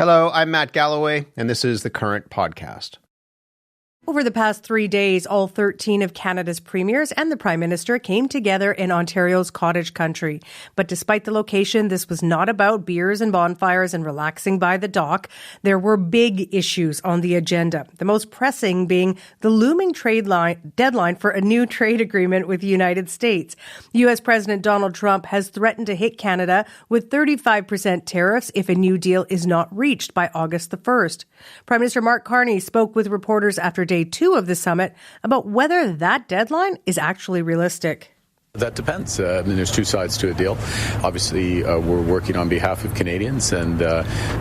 Hello, I'm Matt Galloway, and this is The Current Podcast. Over the past 3 days, all 13 of Canada's premiers and the Prime Minister came together in Ontario's cottage country. But despite the location, this was not about beers and bonfires and relaxing by the dock. There were big issues on the agenda, the most pressing being the looming deadline for a new trade agreement with the United States. U.S. President Donald Trump has threatened to hit Canada with 35% tariffs if a new deal is not reached by August the 1st. Prime Minister Mark Carney spoke with reporters after day 2 of the summit about whether that deadline is actually realistic. That depends. There's two sides to a deal. Obviously, we're working on behalf of Canadians, and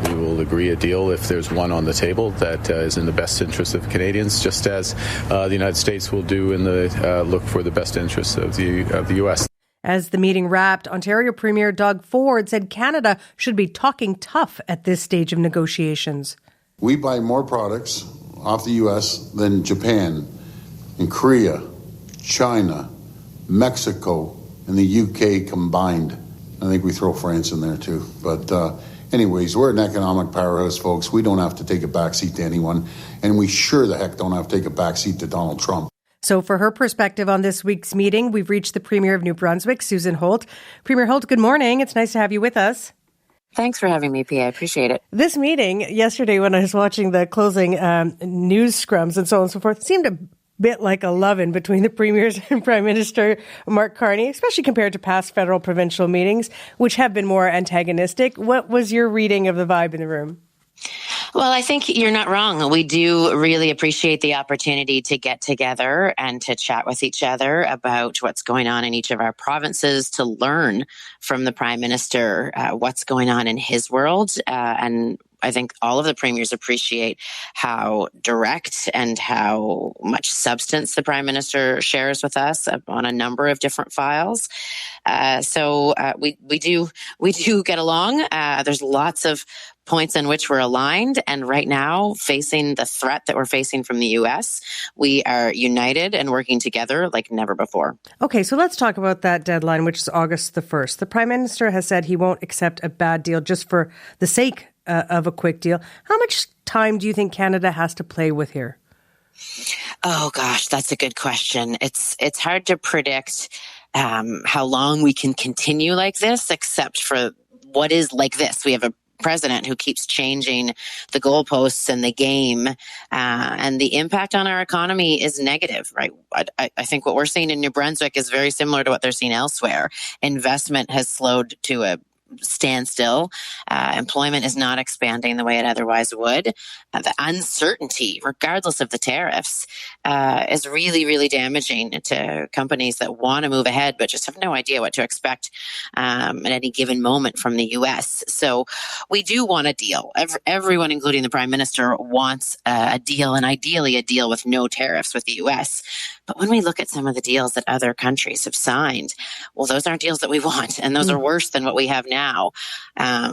we will agree a deal if there's one on the table that is in the best interest of Canadians, just as the United States will do in the look for the best interests of the U.S. As the meeting wrapped, Ontario Premier Doug Ford said Canada should be talking tough at this stage of negotiations. We buy more products off the U.S. than Japan and Korea, China, Mexico, and the U.K. combined. I think we throw France in there too. But anyways, we're an economic powerhouse, folks. We don't have to take a backseat to anyone, and we sure the heck don't have to take a backseat to Donald Trump. So for her perspective on this week's meeting, we've reached the Premier of New Brunswick, Susan Holt. Premier Holt, good morning. It's nice to have you with us. Thanks for having me, P. I appreciate it. This meeting yesterday, when I was watching the closing news scrums and so on and so forth, seemed a bit like a love-in between the premiers and Prime Minister Mark Carney, especially compared to past federal provincial meetings, which have been more antagonistic. What was your reading of the vibe in the room? Well, I think you're not wrong. We do really appreciate the opportunity to get together and to chat with each other about what's going on in each of our provinces, to learn from the Prime Minister what's going on in his world. And I think all of the premiers appreciate how direct and how much substance the Prime Minister shares with us on a number of different files. So we do get along. There's lots of points in which we're aligned. And right now, facing the threat that we're facing from the U.S., we are united and working together like never before. Okay, so let's talk about that deadline, which is August the 1st. The Prime Minister has said he won't accept a bad deal just for the sake of a quick deal. How much time do you think Canada has to play with here? Oh, gosh, that's a good question. It's hard to predict how long we can continue like this, except for what is like this. We have a president who keeps changing the goalposts and the game, and the impact on our economy is negative, right? I think what we're seeing in New Brunswick is very similar to what they're seeing elsewhere. Investment has slowed to a standstill. Employment is not expanding the way it otherwise would. The uncertainty, regardless of the tariffs, is really, really damaging to companies that want to move ahead but just have no idea what to expect at any given moment from the U.S. So we do want a deal. Everyone, including the Prime Minister, wants a deal, and ideally a deal with no tariffs with the U.S. But when we look at some of the deals that other countries have signed, well, those aren't deals that we want, and those are worse than what we have now,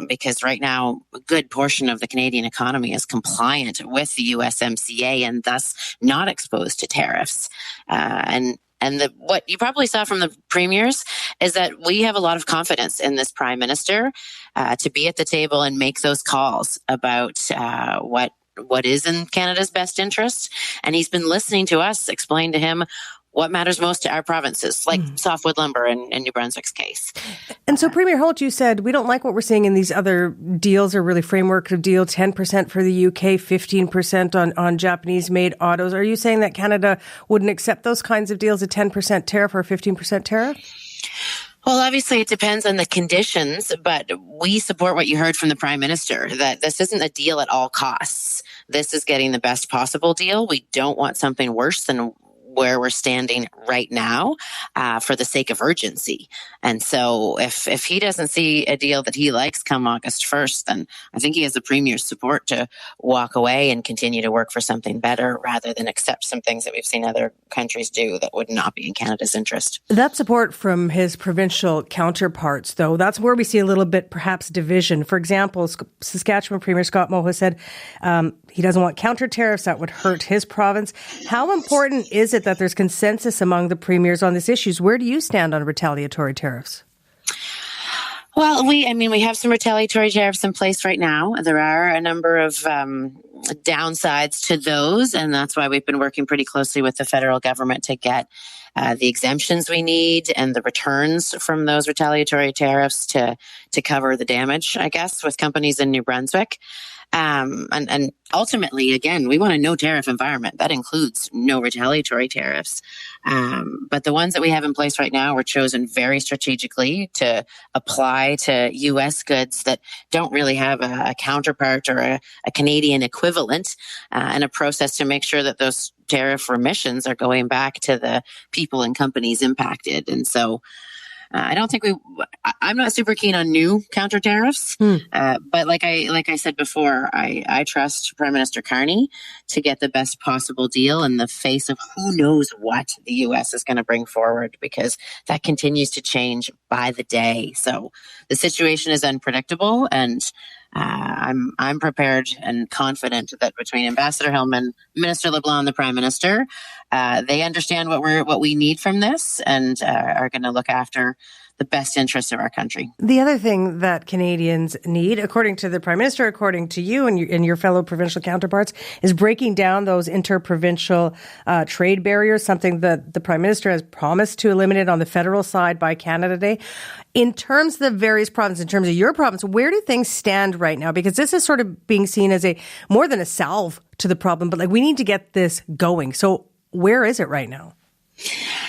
because right now a good portion of the Canadian economy is compliant with the USMCA and thus not exposed to tariffs. And what you probably saw from the premiers is that we have a lot of confidence in this Prime Minister to be at the table and make those calls about what is in Canada's best interest. And he's been listening to us explain to him what matters most to our provinces, like softwood lumber in New Brunswick's case. And so, Premier Holt, you said we don't like what we're seeing in these other deals, or really framework of deal, 10% for the UK, 15% on Japanese-made autos. Are you saying that Canada wouldn't accept those kinds of deals, a 10% tariff or a 15% tariff? Well, obviously, it depends on the conditions, but we support what you heard from the Prime Minister, that this isn't a deal at all costs. This is getting the best possible deal. We don't want something worse than where we're standing right now for the sake of urgency. And so if he doesn't see a deal that he likes come August 1st, then I think he has the Premier's support to walk away and continue to work for something better rather than accept some things that we've seen other countries do that would not be in Canada's interest. That support from his provincial counterparts, though, that's where we see a little bit perhaps division. For example, Saskatchewan Premier Scott Moe has said he doesn't want counter tariffs. That would hurt his province. How important is it that there's consensus among the premiers on these issues? Where do you stand on retaliatory tariffs? Well, we have some retaliatory tariffs in place right now. There are a number of downsides to those, and that's why we've been working pretty closely with the federal government to get the exemptions we need and the returns from those retaliatory tariffs to cover the damage, I guess, with companies in New Brunswick. And ultimately, again, we want a no tariff environment. That includes no retaliatory tariffs. But the ones that we have in place right now were chosen very strategically to apply to U.S. goods that don't really have a counterpart or a Canadian equivalent, and a process to make sure that those tariff remissions are going back to the people and companies impacted. And so I don't think I'm not super keen on new counter tariffs, but like I said before, I trust Prime Minister Carney to get the best possible deal in the face of who knows what the U.S. is going to bring forward, because that continues to change by the day. So the situation is unpredictable, and I'm prepared and confident that between Ambassador Hillman, Minister LeBlanc, and the Prime Minister, they understand what we need from this, and are going to look after the best interests of our country. The other thing that Canadians need, according to the Prime Minister, according to you and your fellow provincial counterparts, is breaking down those interprovincial trade barriers, something that the Prime Minister has promised to eliminate on the federal side by Canada Day. In terms of the various provinces, in terms of your province, where do things stand right now? Because this is sort of being seen as more than a salve to the problem, but we need to get this going. So where is it right now?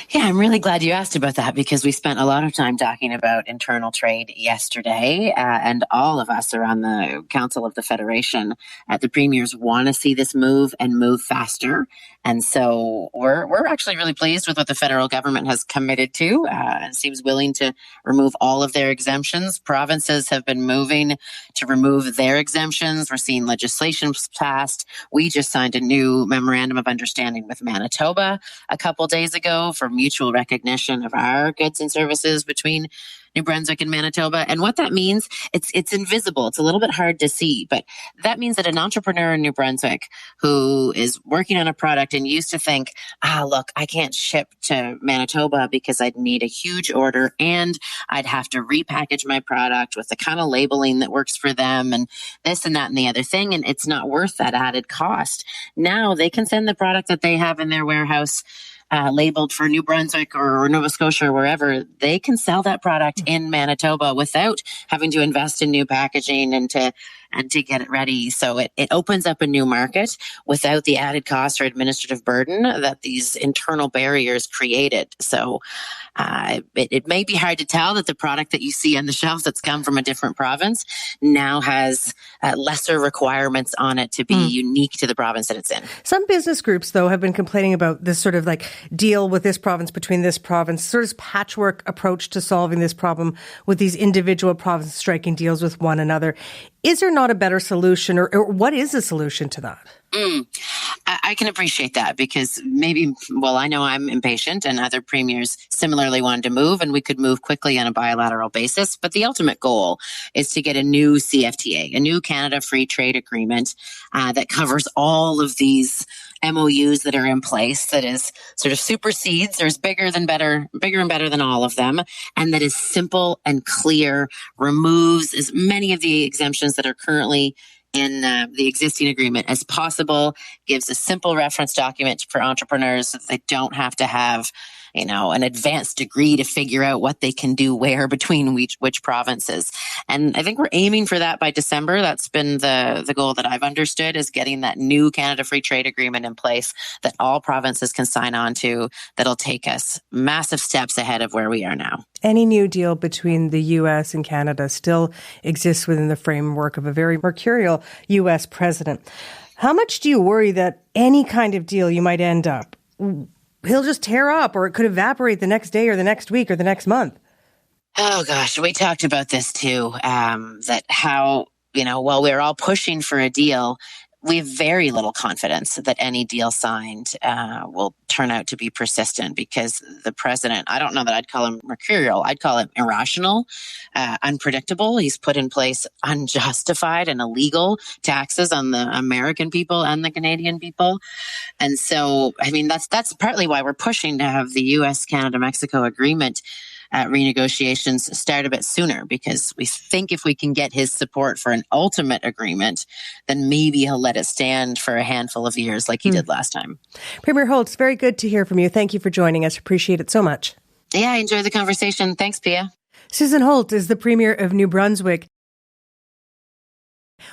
Yeah, I'm really glad you asked about that, because we spent a lot of time talking about internal trade yesterday, and all of us around the Council of the Federation, the premiers want to see this move and move faster. And so we're actually really pleased with what the federal government has committed to, and seems willing to remove all of their exemptions. Provinces have been moving to remove their exemptions. We're seeing legislation passed. We just signed a new memorandum of understanding with Manitoba a couple days ago for mutual recognition of our goods and services between New Brunswick and Manitoba. And what that means, it's invisible. It's a little bit hard to see, but that means that an entrepreneur in New Brunswick who is working on a product and used to think, look, I can't ship to Manitoba because I'd need a huge order and I'd have to repackage my product with the kind of labeling that works for them and this and that and the other thing, and it's not worth that added cost. Now they can send the product that they have in their warehouse labeled for New Brunswick or Nova Scotia or wherever. They can sell that product in Manitoba without having to invest in new packaging and to get it ready. So it opens up a new market without the added cost or administrative burden that these internal barriers created. So it may be hard to tell that the product that you see on the shelves that's come from a different province now has lesser requirements on it to be unique to the province that it's in. Some business groups, though, have been complaining about this sort of deal with this province between this province, sort of patchwork approach to solving this problem with these individual provinces striking deals with one another. Is there not a better solution, or what is the solution to that? I can appreciate that, because I know I'm impatient and other premiers similarly wanted to move, and we could move quickly on a bilateral basis. But the ultimate goal is to get a new CFTA, a new Canada Free Trade Agreement that covers all of these MOUs that are in place, that is sort of supersedes, there's bigger and better than all of them, and that is simple and clear, removes as many of the exemptions that are currently in the existing agreement as possible, gives a simple reference document for entrepreneurs so that they don't have to have an advanced degree to figure out what they can do where between which provinces. And I think we're aiming for that by December. That's been the goal that I've understood, is getting that new Canada Free Trade Agreement in place that all provinces can sign on to. That'll take us massive steps ahead of where we are now. Any new deal between the U.S. and Canada still exists within the framework of a very mercurial U.S. president. How much do you worry that any kind of deal you might end up, he'll just tear up, or it could evaporate the next day or the next week or the next month? Oh, gosh, we talked about this too, that how, while we're all pushing for a deal, we have very little confidence that any deal signed will turn out to be persistent, because the president, I don't know that I'd call him mercurial, I'd call him irrational, unpredictable. He's put in place unjustified and illegal taxes on the American people and the Canadian people. And so, that's partly why we're pushing to have the U.S.-Canada-Mexico agreement renegotiations start a bit sooner, because we think if we can get his support for an ultimate agreement, then maybe he'll let it stand for a handful of years like he did last time. Premier Holt, it's very good to hear from you. Thank you for joining us. Appreciate it so much. Yeah, I enjoyed the conversation. Thanks, Pia. Susan Holt is the Premier of New Brunswick.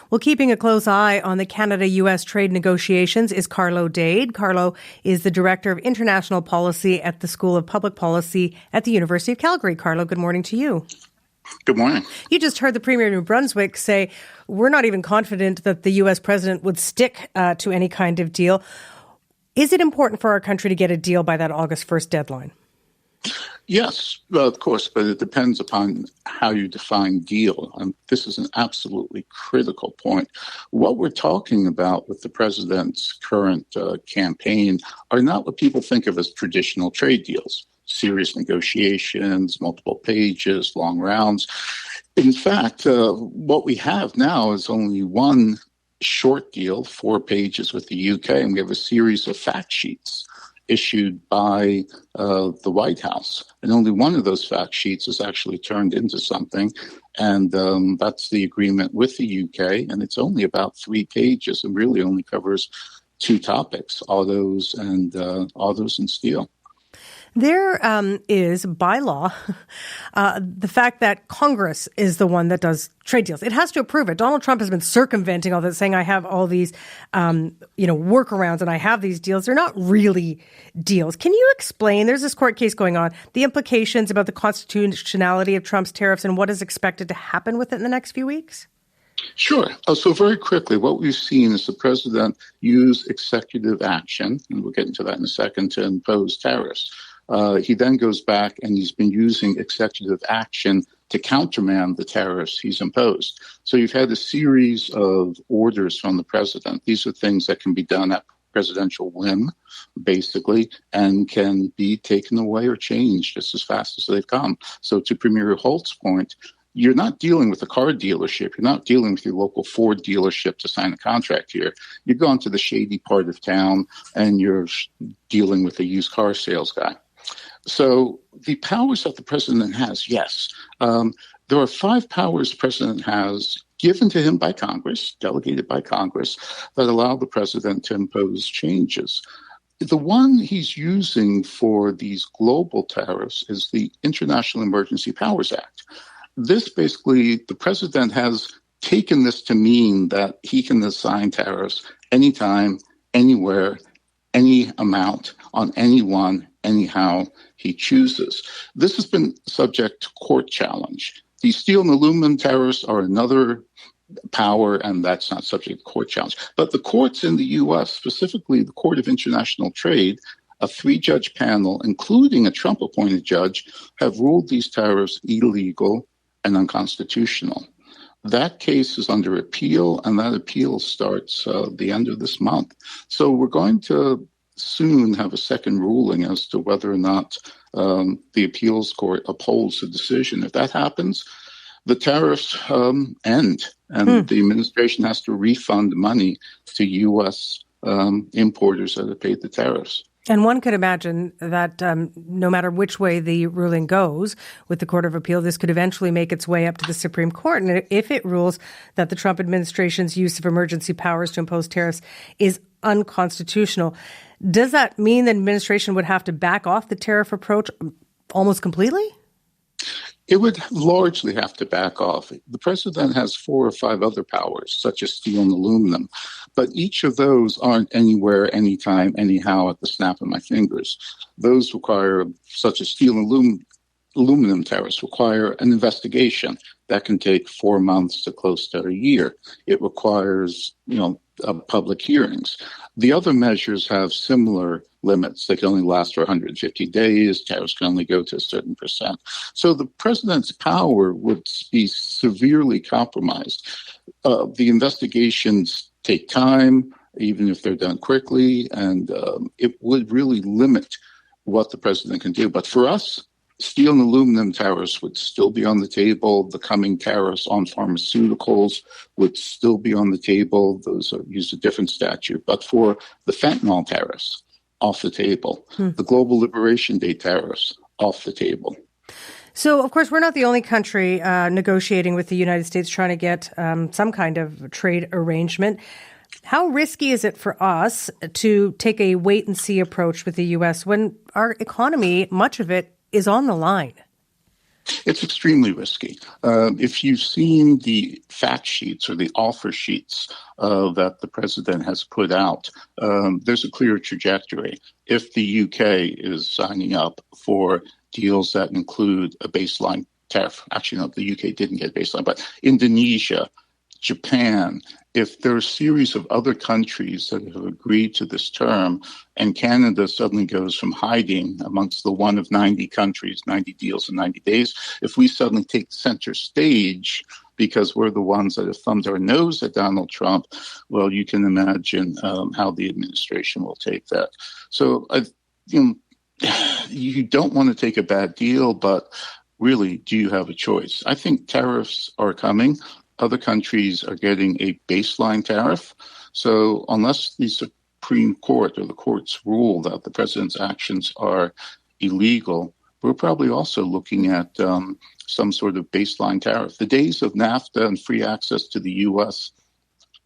Well, keeping a close eye on the Canada-U.S. trade negotiations is Carlo Dade. Carlo is the Director of International Policy at the School of Public Policy at the University of Calgary. Carlo, good morning to you. Good morning. You just heard the Premier of New Brunswick say, we're not even confident that the U.S. President would stick to any kind of deal. Is it important for our country to get a deal by that August 1st deadline? Yes, well, of course, but it depends upon how you define deal. And this is an absolutely critical point. What we're talking about with the president's current campaign are not what people think of as traditional trade deals, serious negotiations, multiple pages, long rounds. In fact, what we have now is only one short deal, 4 pages with the UK, and we have a series of fact sheets issued by the White House. And only one of those fact sheets is actually turned into something. And that's the agreement with the UK. And it's only about 3 pages and really only covers 2 topics, autos and steel. There is, by law, the fact that Congress is the one that does trade deals. It has to approve it. Donald Trump has been circumventing all that, saying I have all these, workarounds and I have these deals. They're not really deals. Can you explain, there's this court case going on, the implications about the constitutionality of Trump's tariffs and what is expected to happen with it in the next few weeks? Sure. So very quickly, what we've seen is the president use executive action, and we'll get into that in a second, to impose tariffs. He then goes back and he's been using executive action to countermand the tariffs he's imposed. So you've had a series of orders from the president. These are things that can be done at presidential whim, basically, and can be taken away or changed just as fast as they've come. So to Premier Holt's point, you're not dealing with a car dealership. You're not dealing with your local Ford dealership to sign a contract here. You're going to the shady part of town and you're dealing with a used car sales guy. So the powers that the president has, yes. There are 5 powers the president has given to him by Congress, delegated by Congress, that allow the president to impose changes. The one he's using for these global tariffs is the International Emergency Powers Act. This basically, the president has taken this to mean that he can assign tariffs anytime, anywhere, any amount on anyone, anyhow he chooses. This has been subject to court challenge. The steel and aluminum tariffs are another power, and that's not subject to court challenge. But the courts in the U.S., specifically the Court of International Trade, a 3-judge panel, including a Trump-appointed judge, have ruled these tariffs illegal and unconstitutional. That case is under appeal, and that appeal starts the end of this month. So we're going to soon have a second ruling as to whether or not the appeals court upholds the decision. If that happens, the tariffs end, and the administration has to refund money to U.S. importers that have paid the tariffs. And one could imagine that no matter which way the ruling goes with the Court of Appeal, this could eventually make its way up to the Supreme Court. And if it rules that the Trump administration's use of emergency powers to impose tariffs is unconstitutional, does that mean the administration would have to back off the tariff approach almost completely? It would largely have to back off. The president has 4 or 5 other powers, such as steel and aluminum, but each of those aren't anywhere, anytime, anyhow at the snap of my fingers. Those require, such as steel and aluminum tariffs, require an investigation that can take 4 months to close to a year. It requires, public hearings. The other measures have similar limits. They can only last for 150 days. Tariffs can only go to a certain percent. So the president's power would be severely compromised. The investigations take time, even if they're done quickly, and it would really limit what the president can do. But for us, steel and aluminum tariffs would still be on the table. The coming tariffs on pharmaceuticals would still be on the table. Those are used a different statute. But for the fentanyl tariffs, off the table. The Global Liberation Day tariffs, off the table. So, of course, we're not the only country negotiating with the United States trying to get some kind of trade arrangement. How risky is it for us to take a wait-and-see approach with the U.S. when our economy, much of it, is on the line? It's extremely risky. If you've seen the fact sheets or the offer sheets that the president has put out, there's a clear trajectory. If the UK is signing up for deals that include a baseline tariff, actually, no, the UK didn't get baseline, but Indonesia, Japan, if there are a series of other countries that have agreed to this term, and Canada suddenly goes from hiding amongst the one of 90 countries, 90 deals in 90 days, if we suddenly take center stage because we're the ones that have thumbed our nose at Donald Trump, well, you can imagine how the administration will take that. So, you don't want to take a bad deal, but really, do you have a choice? I think tariffs are coming. Other countries are getting a baseline tariff. So unless the Supreme Court or the courts rule that the president's actions are illegal, we're probably also looking at some sort of baseline tariff. The days of NAFTA and free access to the U.S.,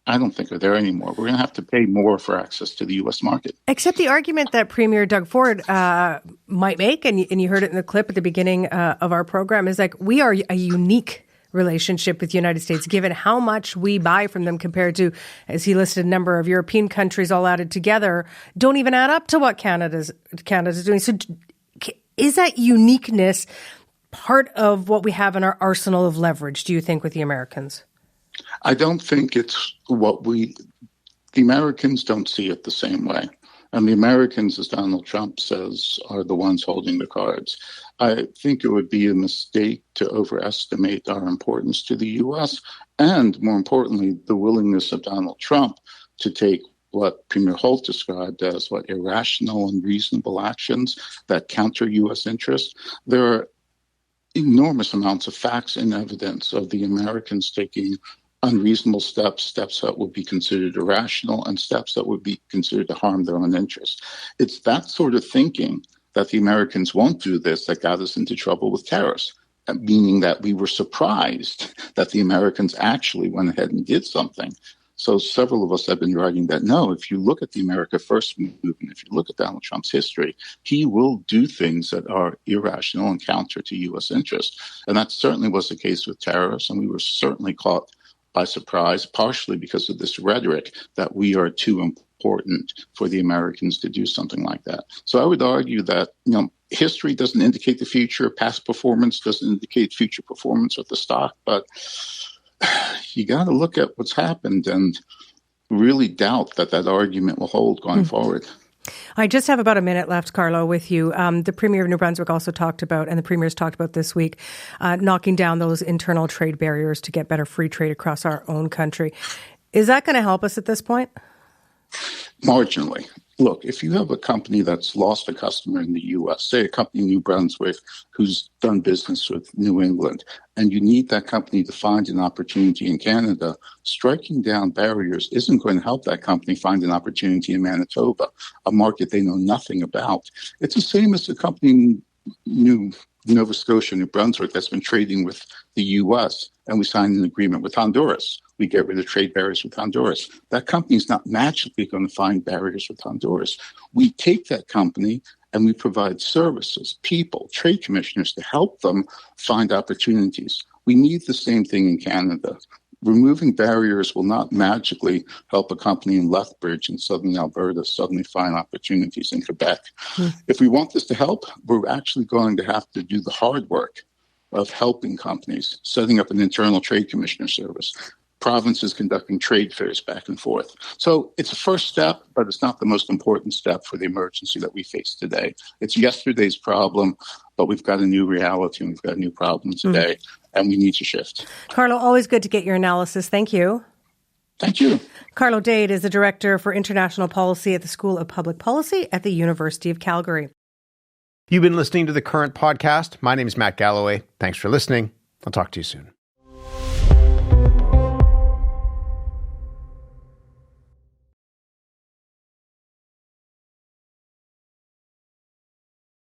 I don't think are there anymore. We're going to have to pay more for access to the U.S. market. Except the argument that Premier Doug Ford might make, and you heard it in the clip at the beginning of our program, is like we are a unique relationship with the United States, given how much we buy from them compared to, as he listed, a number of European countries all added together, don't even add up to what Canada's doing. So is that uniqueness part of what we have in our arsenal of leverage, do you think, with the Americans? I don't think it's the Americans don't see it the same way. And the Americans, as Donald Trump says, are the ones holding the cards. I think it would be a mistake to overestimate our importance to the U.S. and, more importantly, the willingness of Donald Trump to take what Premier Holt described as irrational and reasonable actions that counter U.S. interests. There are enormous amounts of facts and evidence of the Americans taking unreasonable steps that would be considered irrational, and steps that would be considered to harm their own interests. It's that sort of thinking that the Americans won't do this that got us into trouble with tariffs, meaning that we were surprised that the Americans actually went ahead and did something. So several of us have been writing that, no, if you look at the America First movement, if you look at Donald Trump's history, he will do things that are irrational and counter to U.S. interests. And that certainly was the case with tariffs, and we were certainly caught by surprise, partially because of this rhetoric that we are too important for the Americans to do something like that. So I would argue that, history doesn't indicate the future, past performance doesn't indicate future performance of the stock, but you got to look at what's happened and really doubt that argument will hold going forward. I just have about a minute left, Carlo, with you. The Premier of New Brunswick also talked about, and the Premier's talked about this week, knocking down those internal trade barriers to get better free trade across our own country. Is that going to help us at this point? Marginally. Look, if you have a company that's lost a customer in the U.S., say a company in New Brunswick who's done business with New England, and you need that company to find an opportunity in Canada, striking down barriers isn't going to help that company find an opportunity in Manitoba, a market they know nothing about. It's the same as a company in Nova Scotia, New Brunswick, that's been trading with the U.S., and we signed an agreement with Honduras. We get rid of trade barriers with Honduras. That company is not magically going to find barriers with Honduras. We take that company and we provide services, people, trade commissioners to help them find opportunities. We need the same thing in Canada. Removing barriers will not magically help a company in Lethbridge in southern Alberta suddenly find opportunities in Quebec. If we want this to help, we're actually going to have to do the hard work of helping companies, setting up an internal trade commissioner service, provinces conducting trade fairs back and forth. So it's a first step, but it's not the most important step for the emergency that we face today. It's yesterday's problem, but we've got a new reality and we've got a new problem today, and we need to shift. Carlo, always good to get your analysis. Thank you. Thank you. Carlo Dade is the Director for International Policy at the School of Public Policy at the University of Calgary. You've been listening to The Current Podcast. My name is Matt Galloway. Thanks for listening. I'll talk to you soon.